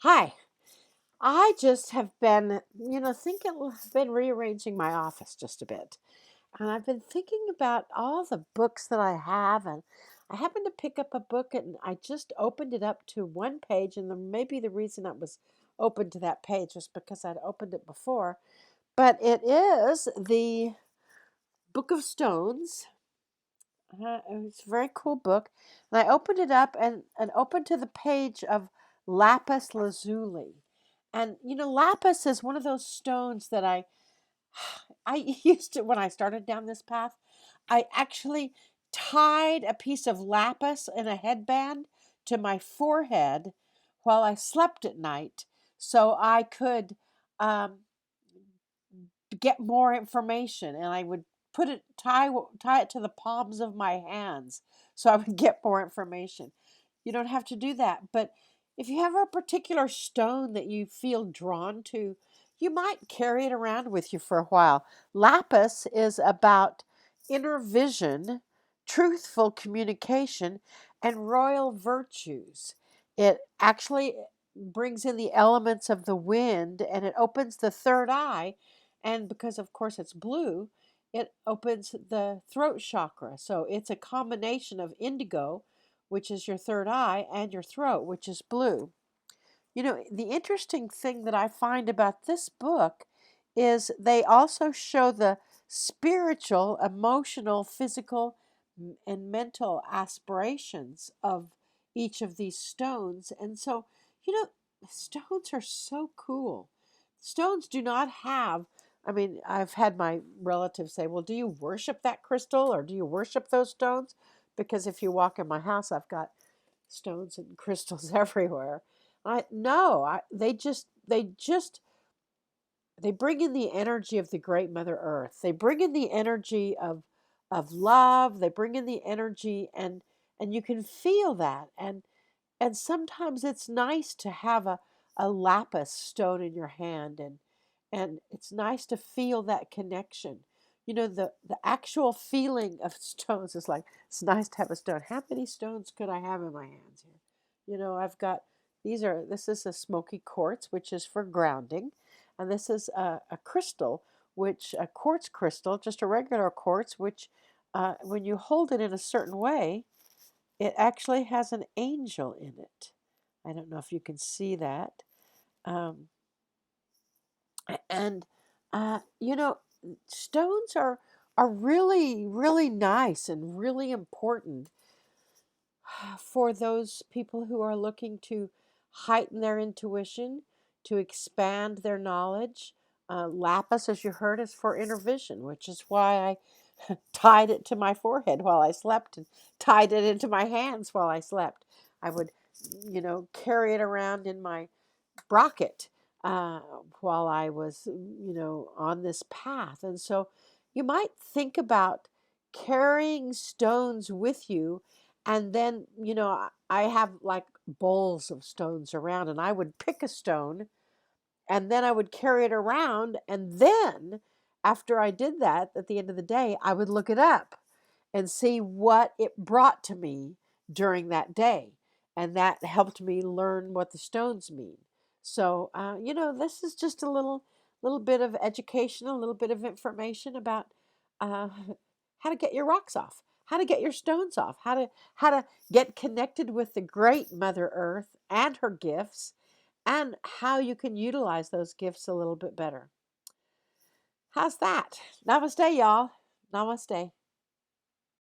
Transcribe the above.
Hi. I just have been, thinking, been rearranging my office just a bit. And I've been thinking about all the books that I have. And I happened to pick up a book and I just opened it up to one page. And maybe the reason it was open to that page was because I'd opened it before. But it is the Book of Stones. It's a very cool book. And I opened it up and opened to the page of lapis lazuli. And lapis is one of those stones that I used to when I started down this path. I actually tied a piece of lapis in a headband to my forehead while I slept at night so I could um, get more information, and I would tie it to the palms of my hands so I would get more information. You don't have to do that, but if you have a particular stone that you feel drawn to, you might carry it around with you for a while. Lapis is about inner vision, truthful communication, and royal virtues. It actually brings in the elements of the wind, and it opens the third eye, and because of course it's blue, it opens the throat chakra. So it's a combination of indigo, which is your third eye, and your throat, which is blue. The interesting thing that I find about this book is they also show the spiritual, emotional, physical, and mental aspirations of each of these stones. And so, you know, stones are so cool. Stones do not have, I mean, I've had my relatives say, well, do you worship that crystal or do you worship those stones? Because if you walk in my house, I've got stones and crystals everywhere. I no, I they bring in the energy of the great Mother Earth. They bring in the energy of love. They bring in the energy, and you can feel that. And sometimes it's nice to have a lapis stone in your hand, and it's nice to feel that connection. The actual feeling of stones is like, it's nice to have a stone. How many stones could I have in my hands here? I've got this is a smoky quartz, which is for grounding, and this is a crystal, which a quartz crystal, just a regular quartz, which when you hold it in a certain way, it actually has an angel in it. I don't know if you can see that. Um, and stones are really really nice and really important for those people who are looking to heighten their intuition, to expand their knowledge. Lapis, as you heard, is for inner vision, which is why I tied it to my forehead while I slept and tied it into my hands while I slept. I would, carry it around in my Brockett uh, while I was, on this path. And so you might think about carrying stones with you. And then, I have like bowls of stones around, and I would pick a stone and then I would carry it around. And then, after I did that, at the end of the day, I would look it up and see what it brought to me during that day. And that helped me learn what the stones mean. So, this is just a little bit of education, a little bit of information about uh, how to get your rocks off, how to get your stones off, how to get connected with the great Mother Earth and her gifts, and how you can utilize those gifts a little bit better. How's that? Namaste, y'all. Namaste.